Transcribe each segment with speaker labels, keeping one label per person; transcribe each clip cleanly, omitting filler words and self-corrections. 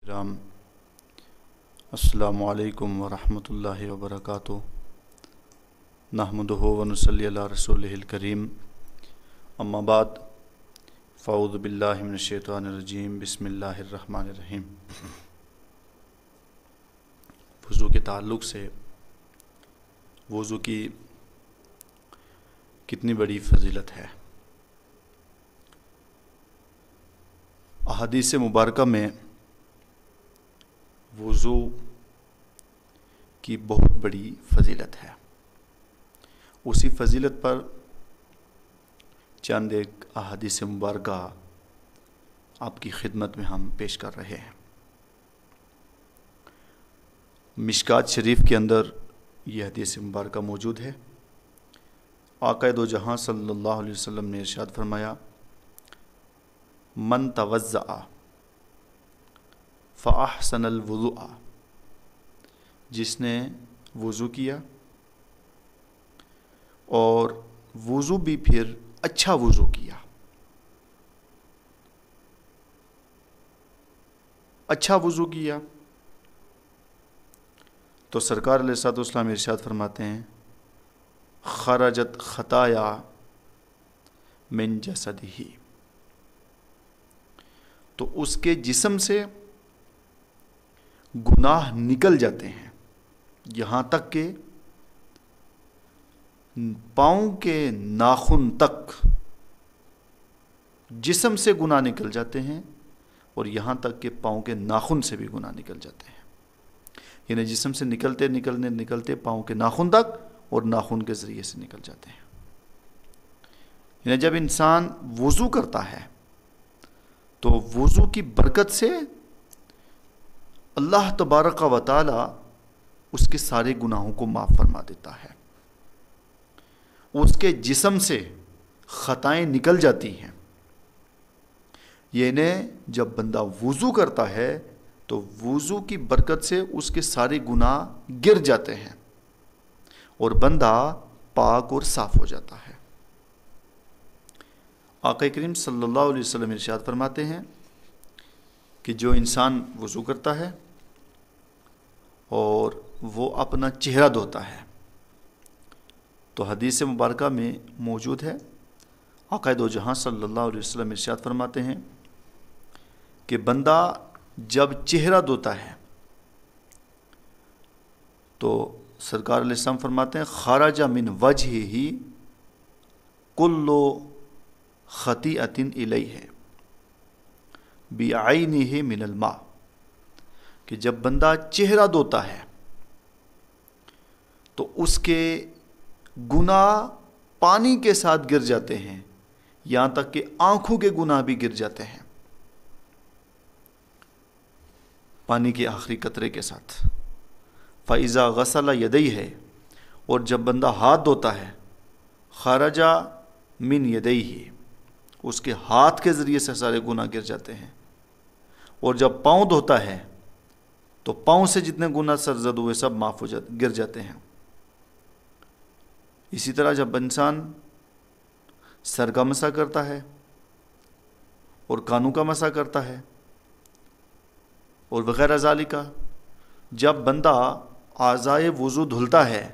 Speaker 1: رام السلام علیکم ورحمۃ اللہ وبرکاتہ نحمدہ ونصلی علی رسولہ الکریم اما بعد فاعوذ باللہ من الشیطان الرجیم بسم اللہ الرحمن الرحیم۔ وضو کے تعلق سے وضو کی کتنی بڑی فضیلت ہے۔ احادیث مبارکہ میں وضو کی بہت بڑی فضیلت ہے۔ اسی فضیلت پر چند ایک احادیث مبارکہ آپ کی خدمت میں ہم پیش کر رہے ہیں۔ مشکات شریف کے اندر یہ حدیث مبارکہ موجود ہے۔ آقا دو جہاں صلی اللہ علیہ وسلم نے ارشاد فرمایا، من توضأ فاحسن الوضوء، جس نے وضو کیا اور وضو بھی پھر اچھا وضو کیا، اچھا وضو کیا، تو سرکار علیہ الصلوۃ والسلام ارشاد فرماتے ہیں، خرجت خطایا من جسدہ، تو اس کے جسم سے گناہ نکل جاتے ہیں، یہاں تک کہ پاؤں کے ناخن تک جسم سے گناہ نکل جاتے ہیں، اور یہاں تک کہ پاؤں کے ناخن سے بھی گناہ نکل جاتے ہیں۔ یعنی جسم سے نکلتے پاؤں کے ناخن تک، اور ناخن کے ذریعے سے نکل جاتے ہیں۔ یعنی جب انسان وضو کرتا ہے تو وضو کی برکت سے اللہ تبارک و تعالی اس کے سارے گناہوں کو معاف فرما دیتا ہے۔ اس کے جسم سے خطائیں نکل جاتی ہیں۔ یعنی جب بندہ وضو کرتا ہے تو وضو کی برکت سے اس کے سارے گناہ گر جاتے ہیں اور بندہ پاک اور صاف ہو جاتا ہے۔ آقا کریم صلی اللہ علیہ وسلم ارشاد فرماتے ہیں کہ جو انسان وضو کرتا ہے اور وہ اپنا چہرہ دھوتا ہے، تو حدیث مبارکہ میں موجود ہے، آقا دو جہاں صلی اللہ علیہ وسلم ارشاد فرماتے ہیں کہ بندہ جب چہرہ دھوتا ہے تو سرکار علیہ السلام فرماتے ہیں، خرج من وجہہ کل خطیئۃ الیہ بعینہ من الماء، کہ جب بندہ چہرہ دھوتا ہے تو اس کے گناہ پانی کے ساتھ گر جاتے ہیں، یہاں تک کہ آنکھوں کے گناہ بھی گر جاتے ہیں پانی کے آخری قطرے کے ساتھ۔ فَإِذَا غَسَلَ يَدَيْهِ، اور جب بندہ ہاتھ دھوتا ہے، خرج من یدیہ، اس کے ہاتھ کے ذریعے سے سارے گناہ گر جاتے ہیں، اور جب پاؤں دھوتا ہے تو پاؤں سے جتنے گناہ سرزد ہوئے سب معاف ہو گر جاتے ہیں۔ اسی طرح جب انسان سر کا مسح کرتا ہے اور کانوں کا مسح کرتا ہے اور وغیرہ ذالک، جب بندہ اعضائے وضو دھلتا ہے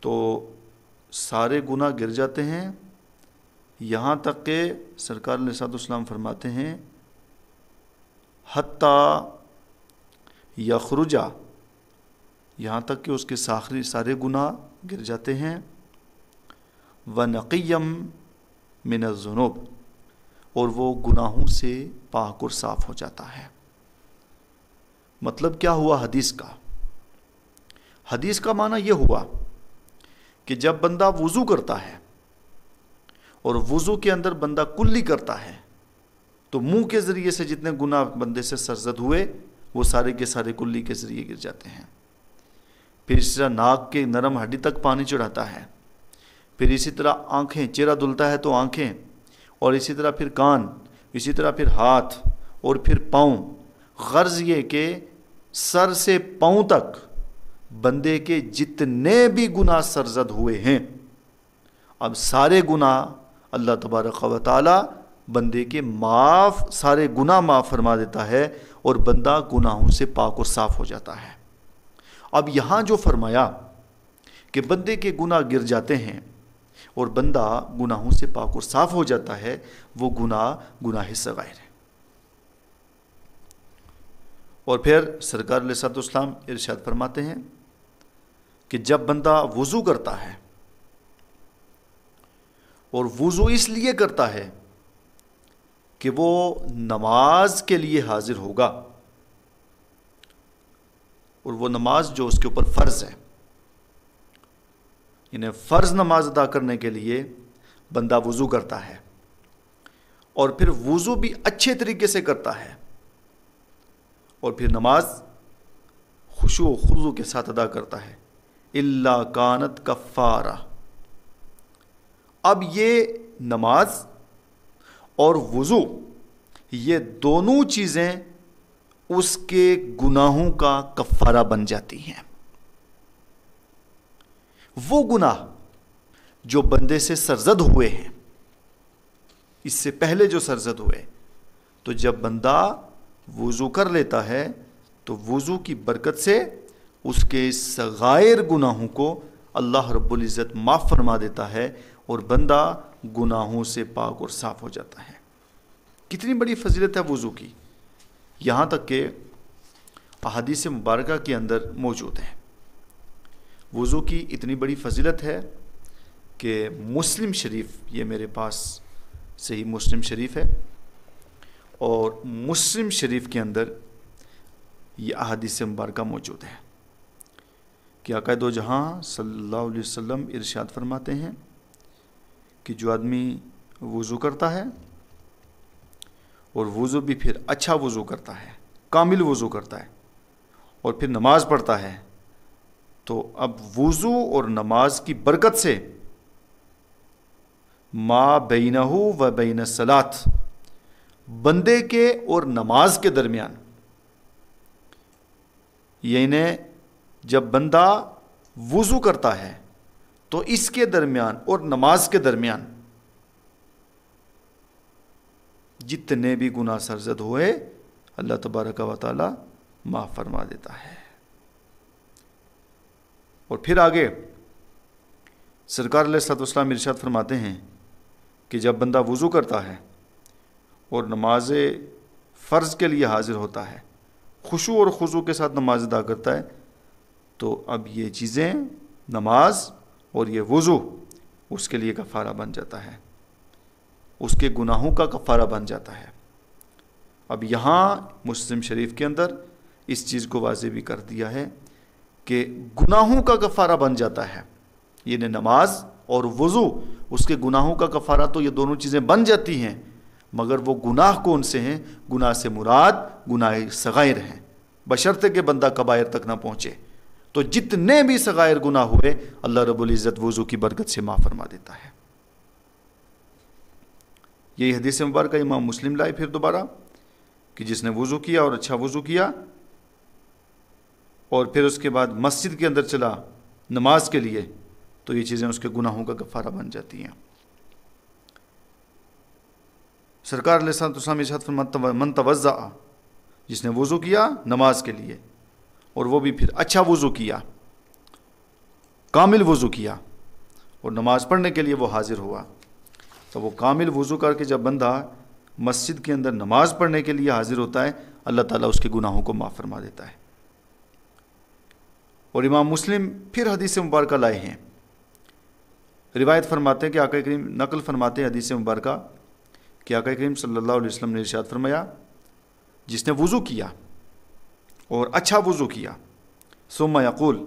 Speaker 1: تو سارے گناہ گر جاتے ہیں، یہاں تک کہ سرکار علیہ الصلوۃ والسلام فرماتے ہیں، حتیٰ یخرج، یہاں تک کہ اس کے سارے گناہ گر جاتے ہیں، وَنَقِيًّا مِنَ الذُّنُوبِ، اور وہ گناہوں سے پاک اور صاف ہو جاتا ہے۔ مطلب کیا ہوا حدیث کا؟ حدیث کا معنی یہ ہوا کہ جب بندہ وضو کرتا ہے اور وضو کے اندر بندہ کلی کرتا ہے تو منہ کے ذریعے سے جتنے گناہ بندے سے سرزد ہوئے وہ سارے کے سارے کلی کے ذریعے گر جاتے ہیں۔ پھر اسی طرح ناک کے نرم ہڈی تک پانی چڑھاتا ہے، پھر اسی طرح آنکھیں، چہرہ دھلتا ہے تو آنکھیں، اور اسی طرح پھر کان، اسی طرح پھر ہاتھ، اور پھر پاؤں۔ غرض یہ کہ سر سے پاؤں تک بندے کے جتنے بھی گناہ سرزد ہوئے ہیں، اب سارے گناہ اللہ تبارک و تعالی بندے کے سارے گناہ معاف فرما دیتا ہے اور بندہ گناہوں سے پاک اور صاف ہو جاتا ہے۔ اب یہاں جو فرمایا کہ بندے کے گناہ گر جاتے ہیں اور بندہ گناہوں سے پاک اور صاف ہو جاتا ہے، وہ گناہ صغائر ہے۔ اور پھر سرکار علیہ الصلوۃ والسلام ارشاد فرماتے ہیں کہ جب بندہ وضو کرتا ہے، اور وضو اس لیے کرتا ہے کہ وہ نماز کے لیے حاضر ہوگا، اور وہ نماز جو اس کے اوپر فرض ہے، یعنی فرض نماز ادا کرنے کے لیے بندہ وضو کرتا ہے، اور پھر وضو بھی اچھے طریقے سے کرتا ہے، اور پھر نماز خشوع و خضوع کے ساتھ ادا کرتا ہے، الا کانت کفارہ۔ اب یہ نماز اور وضو یہ دونوں چیزیں اس کے گناہوں کا کفارہ بن جاتی ہیں۔ وہ گناہ جو بندے سے سرزد ہوئے ہیں، اس سے پہلے جو سرزد ہوئے، تو جب بندہ وضو کر لیتا ہے تو وضو کی برکت سے اس کے صغائر گناہوں کو اللہ رب العزت معاف فرما دیتا ہے، اور بندہ گناہوں سے پاک اور صاف ہو جاتا ہے۔ کتنی بڑی فضیلت ہے وضو کی، یہاں تک کہ احادیث مبارکہ کے اندر موجود ہے۔ وضو کی اتنی بڑی فضیلت ہے کہ مسلم شریف، یہ میرے پاس صحیح مسلم شریف ہے، اور مسلم شریف کے اندر یہ احادیث مبارکہ موجود ہے کہ آقا دو جہاں صلی اللہ علیہ وسلم ارشاد فرماتے ہیں کہ جو آدمی وضو کرتا ہے، اور وضو بھی پھر اچھا وضو کرتا ہے، کامل وضو کرتا ہے، اور پھر نماز پڑھتا ہے، تو اب وضو اور نماز کی برکت سے ما بینہ و بین الصلاۃ، بندے کے اور نماز کے درمیان، یعنی جب بندہ وضو کرتا ہے تو اس کے درمیان اور نماز کے درمیان جتنے بھی گناہ سرزد ہوئے اللہ تبارک و تعالی معاف فرما دیتا ہے۔ اور پھر آگے سرکار علیہ الصلوۃ والسلام ارشاد فرماتے ہیں کہ جب بندہ وضو کرتا ہے اور نماز فرض کے لیے حاضر ہوتا ہے، خشوع اور خضوع کے ساتھ نماز ادا کرتا ہے، تو اب یہ چیزیں، نماز اور یہ وضو، اس کے لیے کفارہ بن جاتا ہے، اس کے گناہوں کا کفارہ بن جاتا ہے۔ اب یہاں مسلم شریف کے اندر اس چیز کو واضح بھی کر دیا ہے کہ گناہوں کا کفارہ بن جاتا ہے، یعنی نماز اور وضو، اس کے گناہوں کا کفارہ تو یہ دونوں چیزیں بن جاتی ہیں، مگر وہ گناہ کون سے ہیں؟ گناہ سے مراد گناہ صغائر ہیں، بشرطے کہ بندہ کبائر تک نہ پہنچے۔ تو جتنے بھی صغائر گناہ ہوئے اللہ رب العزت وضو کی برکت سے معاف فرما دیتا ہے۔ یہی حدیث مبارکہ امام مسلم لائے پھر دوبارہ کہ جس نے وضو کیا اور اچھا وضو کیا، اور پھر اس کے بعد مسجد کے اندر چلا نماز کے لیے، تو یہ چیزیں اس کے گناہوں کا کفارہ بن جاتی ہیں۔ سرکار علیہ السلام ارشاد فرماتے ہیں من توضأ، جس نے وضو کیا نماز کے لیے، اور وہ بھی پھر اچھا وضو کیا، کامل وضو کیا، اور نماز پڑھنے کے لیے وہ حاضر ہوا، تو وہ کامل وضو کر کے جب بندہ مسجد کے اندر نماز پڑھنے کے لیے حاضر ہوتا ہے، اللہ تعالیٰ اس کے گناہوں کو معاف فرما دیتا ہے۔ اور امام مسلم پھر حدیث مبارکہ لائے ہیں، روایت فرماتے ہیں کہ آقا کریم نقل فرماتے ہیں حدیث مبارکہ کہ آقا کریم صلی اللہ علیہ وسلم نے ارشاد فرمایا جس نے وضو کیا اور اچھا وضو کیا، ثم یقول،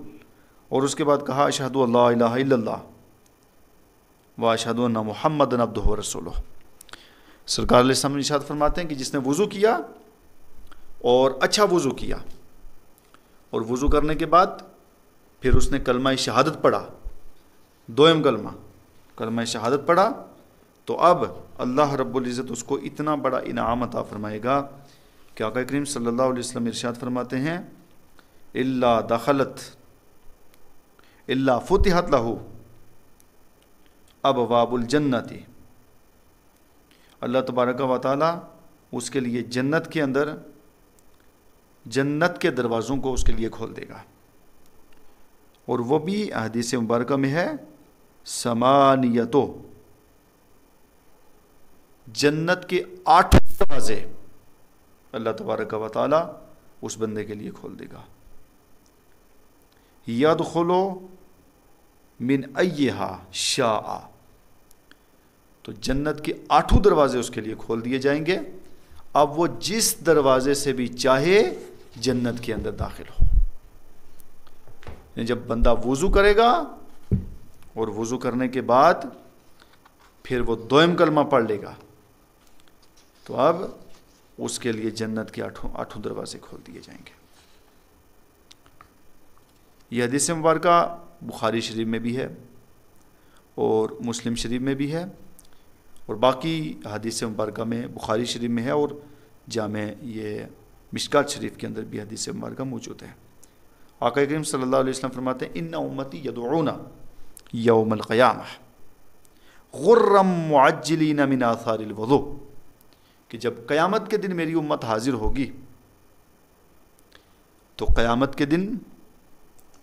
Speaker 1: اور اس کے بعد کہا اشہد ان لا الہ الا اللہ و اشہد ان محمدًا عبدہ و رسولہ، سرکار علیہ السلام ارشاد فرماتے ہیں کہ جس نے وضو کیا اور اچھا وضو کیا، اور وضو کرنے کے بعد پھر اس نے کلمہ شہادت پڑھا، دوئم کلمہ شہادت پڑھا، تو اب اللہ رب العزت اس کو اتنا بڑا انعام عطا فرمائے گا کہ آقا کریم صلی اللہ علیہ وسلم ارشاد فرماتے ہیں الا دخلت الا فتحت لہ ابواب الجنت اللہ تبارک و تعالیٰ اس کے لیے جنت کے اندر جنت کے دروازوں کو اس کے لیے کھول دے گا، اور وہ بھی حدیث مبارکہ میں ہے سمانیتو، جنت کے 8 دروازے اللہ تبارک و تعالیٰ اس بندے کے لیے کھول دے گا. یدخلو من ایہا شاء، تو جنت کے 8 دروازے اس کے لیے کھول دیے جائیں گے. اب وہ جس دروازے سے بھی چاہے جنت کے اندر داخل ہو. جب بندہ وضو کرے گا اور وضو کرنے کے بعد پھر وہ دوئم کلمہ پڑھ لے گا تو اب اس کے لیے جنت کے 8 دروازے کھول دیے جائیں گے. یہ حدیث مبارکہ بخاری شریف میں بھی ہے اور مسلم شریف میں بھی ہے، اور باقی حدیث مبارکہ میں بخاری شریف میں ہے، اور جامع یہ مشکات شریف کے اندر بھی حدیث مبارکہ موجود ہے. آقا کریم صلی اللہ علیہ وسلم فرماتے ہیں ان امتی یدعون یوم القیامہ غرا معجلین من آثار الوضوء، کہ جب قیامت کے دن میری امت حاضر ہوگی تو قیامت کے دن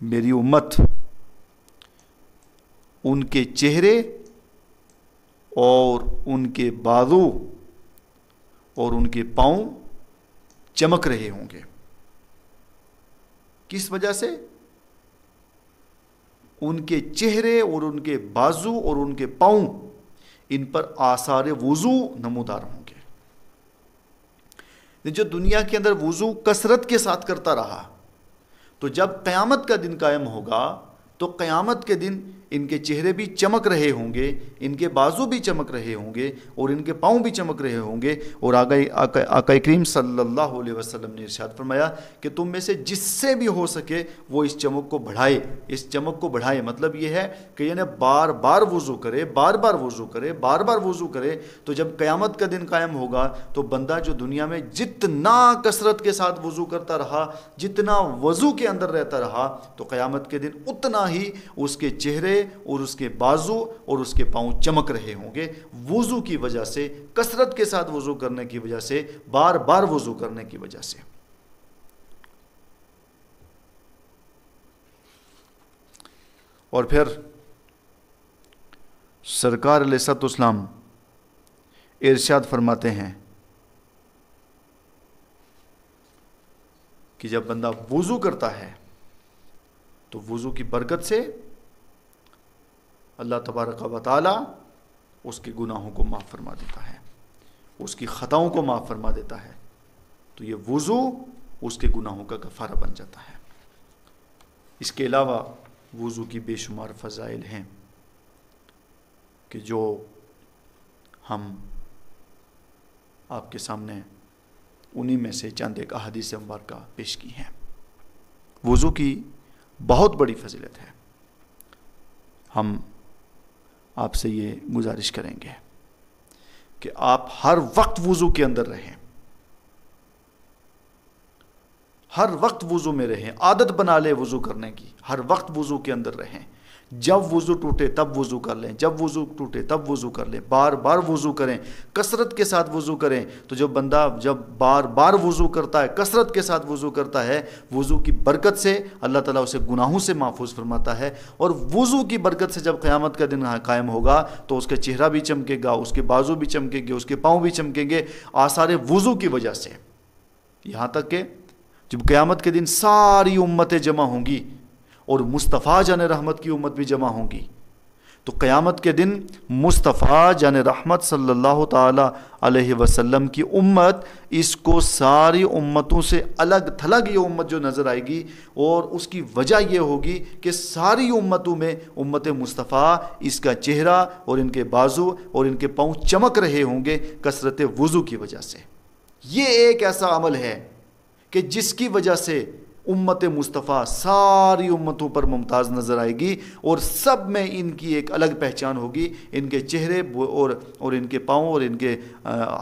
Speaker 1: میری امت ان کے چہرے اور ان کے بازو اور ان کے پاؤں چمک رہے ہوں گے. کس وجہ سے؟ ان کے چہرے اور ان کے بازو اور ان کے پاؤں ان پر آثار وضو نمودار ہوں گے. جو دنیا کے اندر وضو کثرت کے ساتھ کرتا رہا تو جب قیامت کا دن قائم ہوگا تو قیامت کے دن ان کے چہرے بھی چمک رہے ہوں گے، ان کے بازو بھی چمک رہے ہوں گے اور ان کے پاؤں بھی چمک رہے ہوں گے. اور آقا کریم صلی اللہ علیہ وسلم نے ارشاد فرمایا کہ تم میں سے جس سے بھی ہو سکے وہ اس چمک کو بڑھائے، اس چمک کو بڑھائے. مطلب یہ ہے کہ یعنی بار بار وضو کرے، بار بار وضو کرے، بار بار وضو کرے. تو جب قیامت کا دن قائم ہوگا تو بندہ جو دنیا میں جتنا کثرت کے ساتھ وضو کرتا رہا، جتنا وضو کے اندر رہتا رہا، تو قیامت کے دن اتنا ہی اس کے چہرے اور اس کے بازو اور اس کے پاؤں چمک رہے ہوں گے، وضو کی وجہ سے، کثرت کے ساتھ وضو کرنے کی وجہ سے، بار بار وضو کرنے کی وجہ سے. اور پھر سرکار علیہ الصلوۃ والسلام ارشاد فرماتے ہیں کہ جب بندہ وضو کرتا ہے تو وضو کی برکت سے اللہ تبارک و تعالی اس کے گناہوں کو معاف فرما دیتا ہے، اس کی خطاؤں کو معاف فرما دیتا ہے. تو یہ وضو اس کے گناہوں کا کفارہ بن جاتا ہے. اس کے علاوہ وضو کی بے شمار فضائل ہیں کہ جو ہم آپ کے سامنے انہی میں سے چند ایک احادیث مبارکہ پیش کی ہیں. وضو کی بہت بڑی فضیلت ہے. ہم آپ سے یہ گزارش کریں گے کہ آپ ہر وقت وضو کے اندر رہیں، ہر وقت وضو میں رہیں، عادت بنا لیں وضو کرنے کی، ہر وقت وضو کے اندر رہیں. جب وضو ٹوٹے تب وضو کر لیں، جب وضو ٹوٹے تب وضو کر لیں، بار بار وضو کریں، کثرت کے ساتھ وضو کریں. تو جب بندہ جب بار بار وضو کرتا ہے، کثرت کے ساتھ وضو کرتا ہے، وضو کی برکت سے اللہ تعالیٰ اسے گناہوں سے محفوظ فرماتا ہے. اور وضو کی برکت سے جب قیامت کا دن قائم ہوگا تو اس کا چہرہ بھی چمکے گا، اس کے بازو بھی چمکیں گے، اس کے پاؤں بھی چمکیں گے آثار وضو کی وجہ سے. یہاں تک کہ جب قیامت کے دن ساری امتیں جمع ہوں گی اور مصطفیٰ جان رحمت کی امت بھی جمع ہوں گی، تو قیامت کے دن مصطفیٰ جان رحمت صلی اللہ تعالی علیہ وسلم کی امت، اس کو ساری امتوں سے الگ تھلگ یہ امت جو نظر آئے گی. اور اس کی وجہ یہ ہوگی کہ ساری امتوں میں امت مصطفیٰ، اس کا چہرہ اور ان کے بازو اور ان کے پاؤں چمک رہے ہوں گے کثرت وضو کی وجہ سے. یہ ایک ایسا عمل ہے کہ جس کی وجہ سے امت مصطفیٰ ساری امتوں پر ممتاز نظر آئے گی اور سب میں ان کی ایک الگ پہچان ہوگی. ان کے چہرے اور ان کے پاؤں اور ان کے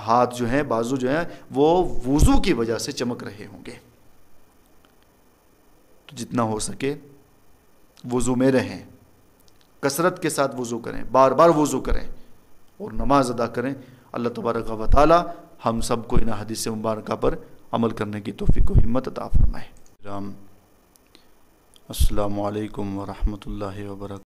Speaker 1: ہاتھ جو ہیں، بازو جو ہیں، وہ وضو کی وجہ سے چمک رہے ہوں گے. تو جتنا ہو سکے وضو میں رہیں، کثرت کے ساتھ وضو کریں، بار بار وضو کریں اور نماز ادا کریں. اللہ تبارک و تعالی ہم سب کو ان حدیث مبارکہ پر عمل کرنے کی توفیق و ہمت عطا فرمائے۔ السلام علیکم ورحمۃ اللہ وبرکاتہ۔